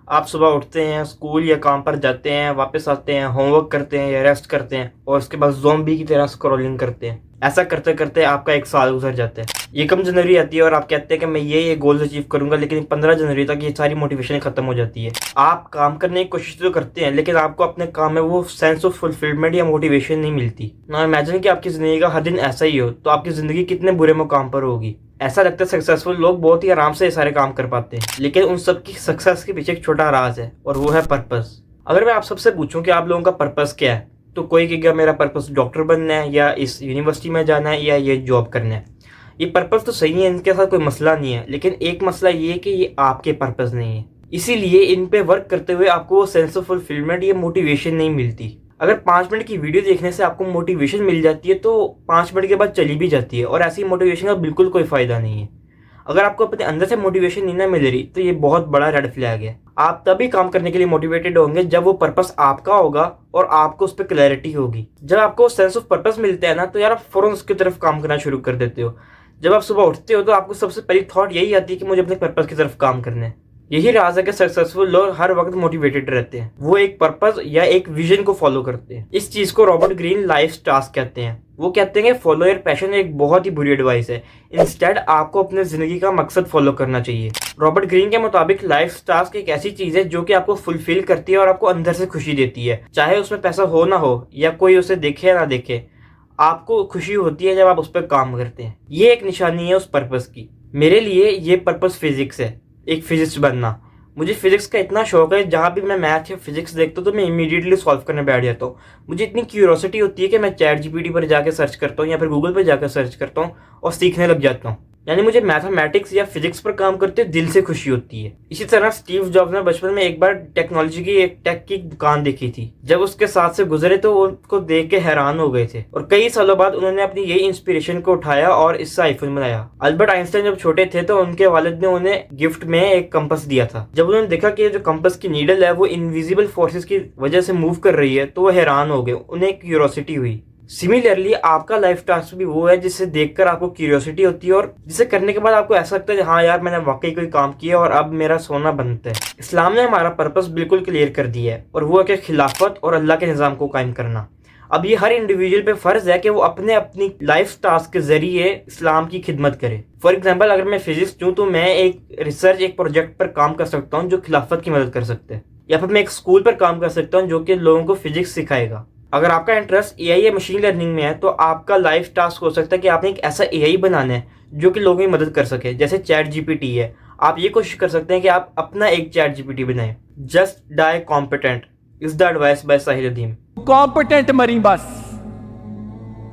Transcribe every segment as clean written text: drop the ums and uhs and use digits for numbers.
आप सुबह उठते हैं, स्कूल या काम पर जाते हैं, वापस आते हैं, होमवर्क करते हैं या रेस्ट करते हैं और उसके बाद ज़ॉम्बी की तरह स्क्रॉलिंग करते हैं। ऐसा करते करते आपका एक साल गुजर जाता है। ये कम जनवरी आती है और आप कहते हैं कि मैं ये गोल्स अचीव करूंगा, लेकिन 15 जनवरी तक ये सारी मोटिवेशन खत्म हो जाती है। आप काम करने की कोशिश तो करते हैं, लेकिन आपको अपने काम में वो सेंस ऑफ फुलफिलमेंट या मोटिवेशन नहीं मिलती ना। इमेजिन कि आपकी ज़िंदगी का हर दिन ऐसा ही हो, तो आपकी ज़िंदगी कितने बुरे मुकाम पर होगी। ऐसा लगता है सक्सेसफुल लोग बहुत ही आराम से ये सारे काम कर पाते हैं, लेकिन उन सब की सक्सेस के पीछे एक छोटा राज है और वो है पर्पस। अगर मैं आप सबसे पूछूं कि आप लोगों का पर्पस क्या है, तो कोई कहेगा मेरा पर्पस डॉक्टर बनना है या इस यूनिवर्सिटी में जाना है या ये जॉब करना है। ये पर्पस तो सही है, इनके साथ कोई मसला नहीं है, लेकिन एक मसला ये है कि ये आपके पर्पस नहीं है। इसीलिए इन पे वर्क करते हुए आपको वो सेंस ऑफ फुलफिलमेंट या मोटिवेशन नहीं मिलती। अगर 5 मिनट की वीडियो देखने से आपको मोटिवेशन मिल जाती है तो 5 मिनट के बाद चली भी जाती है, और ऐसी मोटिवेशन का बिल्कुल कोई फायदा नहीं है। अगर आपको अपने अंदर से मोटिवेशन नहीं ना मिल रही, तो ये बहुत बड़ा रेड फ्लैग है। आप तभी काम करने के लिए मोटिवेटेड होंगे जब वो पर्पस आपका होगा और आपको उस पर क्लैरिटी होगी। जब आपको सेंस ऑफ पर्पस मिलता है ना, तो यार आप फौरन उसकी तरफ काम करना शुरू कर देते हो। जब आप सुबह उठते हो तो आपको सबसे पहली थॉट यही आती है कि मुझे अपने पर्पस की तरफ काम करना है। यही राज है कि सक्सेसफुल लोग हर वक्त मोटिवेटेड रहते हैं। वो एक पर्पस या एक विजन को फॉलो करते हैं। इस चीज को रॉबर्ट ग्रीन लाइफ टास्क कहते हैं। वो कहते हैं कि फॉलो योर पैशन एक बहुत ही बुरी एडवाइस है। इंस्टेड आपको अपने जिंदगी का मकसद फॉलो करना चाहिए। रॉबर्ट ग्रीन के मुताबिक लाइफ टास्क एक ऐसी चीज है जो कि आपको फुलफिल करती है और आपको अंदर से खुशी देती है, चाहे उसमें पैसा हो ना हो या कोई उसे देखे या ना देखे। आपको खुशी होती है जब आप उस पर काम करते हैं। ये एक निशानी है उस पर्पस की। मेरे लिए ये पर्पस फिजिक्स है, एक फिजिक्स बनना। मुझे फिजिक्स का इतना शौक है, जहाँ भी मैं मैथ या फिजिक्स देखता हूँ तो मैं इमीडिएटली सॉल्व करने बैठ जाता हूँ। मुझे इतनी क्यूरियोसिटी होती है कि मैं चैट जीपीटी पर जाकर सर्च करता हूँ या फिर गूगल पर जाकर सर्च करता हूँ और सीखने लग जाता हूँ। यानी मुझे मैथमेटिक्स या फिजिक्स पर काम करते दिल से खुशी होती है। इसी तरह स्टीव जॉब्स ने बचपन में एक बार टेक्नोलॉजी की एक टेक की दुकान देखी थी। जब उसके साथ से गुजरे तो उनको देख के हैरान हो गए थे, और कई सालों बाद उन्होंने अपनी यही इंस्पिरेशन को उठाया और इससे आईफोन बनाया। अल्बर्ट आइंस्टाइन जब छोटे थे तो उनके वालिद ने उन्हें गिफ्ट में एक कंपास दिया था। जब उन्होंने देखा कि जो कंपास की नीडल है वो इनविजिबल फोर्सेस की वजह से मूव कर रही है, तो वो हैरान हो गए, उन्हें क्यूरियोसिटी हुई। सिमिलरली आपका लाइफ टास्क भी वो है जिसे देखकर आपको क्यूरियोसिटी होती है और जिसे करने के बाद आपको ऐसा लगता है हाँ यार मैंने वाकई कोई काम किया और अब मेरा सोना बनता है। इस्लाम ने हमारा पर्पस बिल्कुल क्लियर कर दिया है, और वो है कि खिलाफत और अल्लाह के निज़ाम को कायम करना। अब ये हर इंडिविजुअल पे फर्ज है कि वो अपनी लाइफ टास्क के जरिए इस्लाम की खिदमत करे। फॉर एग्जाम्पल, अगर मैं फिजिक्स हूँ तो मैं एक प्रोजेक्ट पर काम कर सकता हूँ जो खिलाफत की मदद कर सकते हैं, या फिर मैं एक स्कूल पर काम कर सकता हूँ जो कि लोगों को फिजिक्स सिखाएगा। अगर आपका इंटरेस्ट एआई या मशीन लर्निंग में है तो आपका लाइफ टास्क हो सकता है कि आपने एक ऐसा एआई बनाना है जो कि लोगों की मदद कर सके, जैसे चैट जीपीटी है। आप ये कोशिश कर सकते हैं कि आप अपना एक चैट जीपीटी बनाएं। Just die competent is the advice by Sahil Adeem. Competent मरी बस,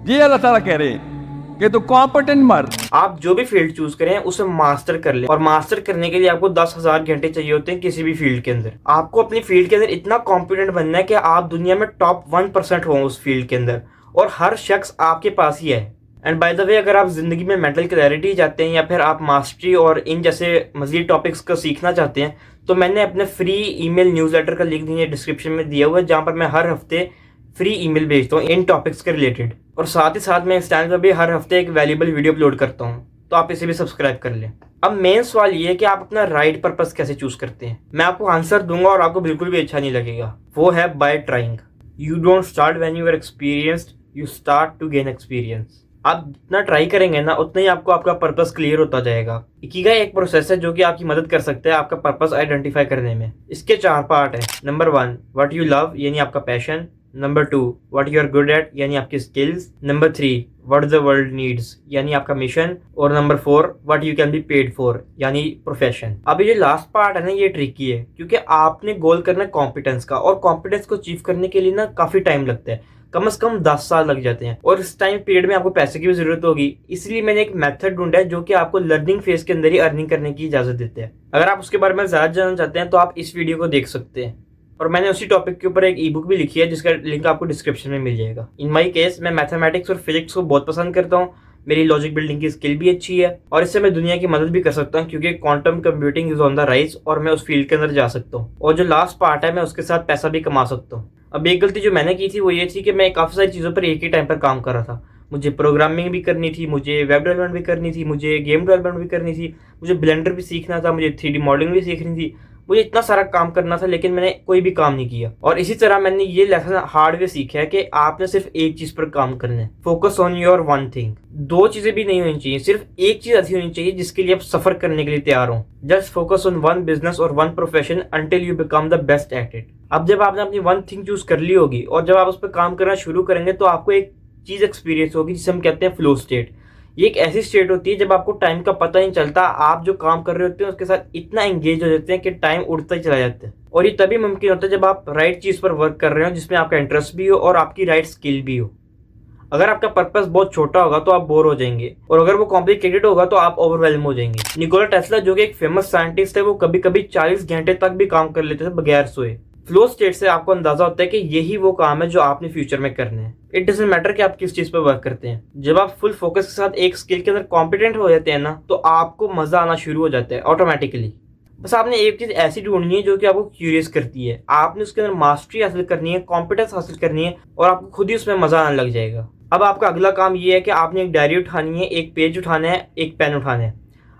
ये अल्लाह ताला कह रहे हैं कि तो कॉम्पिटेंट मर। आप जो भी फील्ड चूज करें उसे मास्टर कर लें, और मास्टर करने के लिए आपको 10,000 घंटे चाहिए होते हैं किसी भी फील्ड के अंदर। आपको अपनी फील्ड के अंदर इतना कॉम्पिटेंट बनना है कि आप दुनिया में टॉप 1% हो उस फील्ड के अंदर, और हर शख्स आपके पास ही है। एंड बाय द वे, अगर आप जिंदगी में मेंटल क्लैरिटी चाहते हैं या फिर आप मास्टरी और इन जैसे मजीद टॉपिक्स को सीखना चाहते हैं, तो मैंने अपने फ्री ईमेल न्यूज़लेटर का लिंक नीचे डिस्क्रिप्शन में दिया हुआ है, जहाँ पर मैं हर हफ्ते फ्री ईमेल भेजता हूँ इन टॉपिक्स के रिलेटेड। और साथ ही साथ मैं इस चैनल पर भी हर हफ्ते एक वैल्यूबल वीडियो अपलोड करता हूँ, तो आप इसे भी सब्सक्राइब कर लें। अब मेन सवाल ये है कि आप अपना राइट पर्पस कैसे चूज करते हैं। मैं आपको आंसर दूंगा और आपको बिल्कुल भी अच्छा नहीं लगेगा। वो है by trying. You don't start when you are experienced, you start to gain experience. आप जितना ट्राई करेंगे ना, उतना ही आपको आपका पर्पस क्लियर होता जाएगा। इकिगाई एक प्रोसेस है जो कि आपकी मदद कर सकता है आपका पर्पस आइडेंटिफाई करने में। इसके 4 पार्ट हैं। नंबर 1, व्हाट यू लव, यानी आपका passion. Number 2, what you are good at, यानी आपकी skills. Number 3, what the world needs, यानी आपका मिशन। और number 4, what you can be paid for, यानी प्रोफेशन। अब ये लास्ट पार्ट है ना, ये ट्रिकी है, क्योंकि आपने गोल करना है कॉम्पिटेंस का, और कॉम्पिटेंस को अचीव करने के लिए ना काफी टाइम लगता है, कम से कम 10 साल लग जाते हैं, और इस टाइम पीरियड में आपको पैसे की भी जरूरत होगी। इसलिए मैंने एक मेथड ढूंढा है जो कि आपको लर्निंग फेज के अंदर ही अर्निंग करने की इजाजत देते हैं। अगर आप उसके बारे में ज्यादा जानना चाहते हैं तो आप इस वीडियो को देख सकते हैं, और मैंने उसी टॉपिक के ऊपर एक ई बुक भी लिखी है जिसका लिंक आपको डिस्क्रिप्शन में मिल जाएगा। इन माई केस, मैं मैथमेटिक्स और फिजिक्स को बहुत पसंद करता हूँ। मेरी लॉजिक बिल्डिंग की स्किल भी अच्छी है, और इससे मैं दुनिया की मदद भी कर सकता हूँ, क्योंकि quantum computing is on the rise, और मैं उस फील्ड के अंदर जा सकता हूँ। और जो लास्ट पार्ट है, मैं उसके साथ पैसा भी कमा सकता हूँ। अब एक गलती जो मैंने की थी वो ये थी कि मैं काफ़ी सारी चीज़ों पर एक ही टाइम पर काम कर रहा था। मुझे प्रोग्रामिंग भी करनी थी, मुझे वेब डेवलपमेंट भी करनी थी, मुझे गेम डेवलपमेंट भी करनी थी, मुझे ब्लेंडर भी सीखना था, मुझे 3D मॉडलिंग भी सीखनी थी, मुझे इतना सारा काम करना था लेकिन मैंने कोई भी काम नहीं किया। और इसी तरह मैंने ये लेसन हार्ड वे सीखा है कि आपने सिर्फ एक चीज पर काम करना है। Focus on your one thing. दो चीजें भी नहीं होनी चाहिए, सिर्फ एक चीज ऐसी होनी चाहिए जिसके लिए आप सफर करने के लिए तैयार हो। Just focus on one business और one profession until you become the best at it. अब जब आपने अपनी वन थिंग चूज कर ली होगी और जब आप उस पर काम करना शुरू करेंगे तो आपको एक चीज एक्सपीरियंस होगी जिसे हम कहते हैं फ्लो स्टेट। ये एक ऐसी स्टेट होती है जब आपको टाइम का पता नहीं चलता, आप जो काम कर रहे होते हैं उसके साथ इतना एंगेज हो जाते हैं कि टाइम उड़ता ही चला जाता है। और ये तभी मुमकिन होता है जब आप राइट चीज पर वर्क कर रहे हो जिसमें आपका इंटरेस्ट भी हो और आपकी राइट स्किल भी हो। अगर आपका पर्पस बहुत छोटा होगा तो आप बोर हो जाएंगे और अगर वो कॉम्प्लिकेटेड होगा तो आप ओवरवेलम हो जाएंगे। निकोला टेस्ला जो कि एक फेमस साइंटिस्ट है, वो कभी कभी 40 घंटे तक भी काम कर लेते थे बगैर सोए। फ्लो स्टेट से आपको अंदाजा होता है कि यही वो काम है जो आपने फ्यूचर में करने हैं। इट डजंट मैटर कि आप किस चीज पर वर्क करते हैं। जब आप फुल फोकस के साथ एक स्किल के अंदर कॉम्पिटेंट हो जाते हैं ना, तो आपको मजा आना शुरू हो जाता है ऑटोमेटिकली। बस आपने एक चीज ऐसी ढूंढनी है जो कि आपको क्यूरियस करती है, आपने उसके अंदर मास्टरी हासिल करनी है, कॉम्पिटेंस हासिल करनी है और आपको खुद ही उसमें मजा आने लग जाएगा। अब आपका अगला काम ये है कि आपने एक डायरी उठानी है, एक पेज उठाना है, एक पेन उठाना है।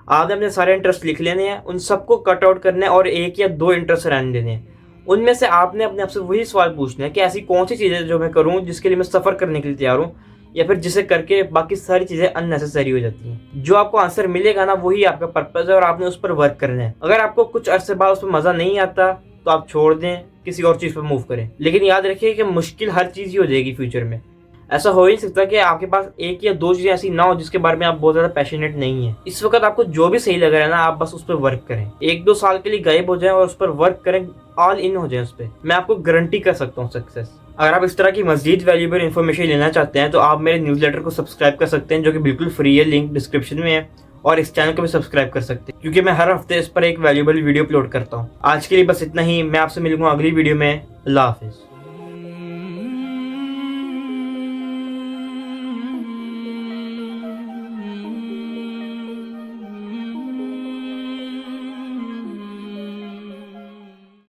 आपने अपने सारे इंटरेस्ट लिख लेने हैं, उन सबको कट आउट करना है और एक या दो इंटरेस्ट रहने देने हैं। उनमें से आपने अपने आप से वही सवाल पूछना है कि ऐसी कौन सी चीज़ें जो मैं करूं जिसके लिए मैं सफ़र करने के लिए तैयार हूं, या फिर जिसे करके बाकी सारी चीज़ें अननेसेसरी हो जाती हैं। जो आपको आंसर मिलेगा ना, वही आपका पर्पस है और आपने उस पर वर्क करना है। अगर आपको कुछ अरसे बाद उस पर मज़ा नहीं आता तो आप छोड़ दें, किसी और चीज़ पर मूव करें। लेकिन याद रखिए कि मुश्किल हर चीज़ ही हो जाएगी फ्यूचर में। ऐसा हो ही नहीं सकता कि आपके पास एक या दो चीजें ऐसी ना हो जिसके बारे में आप बहुत ज्यादा पैशनेट नहीं है। इस वक्त आपको जो भी सही लग रहा है ना, आप बस उस पर वर्क करें। 1-2 साल के लिए गायब हो जाएं और उस पर वर्क करें, ऑल इन हो जाए उस पर। मैं आपको गारंटी कर सकता हूँ सक्सेस। अगर आप इस तरह की मजीद वैल्यूएबल इन्फॉर्मेशन लेना चाहते हैं तो आप मेरे न्यूज़लेटर को सब्सक्राइब कर सकते हैं, जो कि बिल्कुल फ्री है, लिंक डिस्क्रिप्शन में है। और इस चैनल को भी सब्सक्राइब कर सकते हैं क्योंकि मैं हर हफ्ते इस पर एक वैल्यूएबल वीडियो अपलोड करता हूँ। आज के लिए बस इतना ही। मैं आपसे मिलूंगा अगली वीडियो में। अल्लाह हाफिज।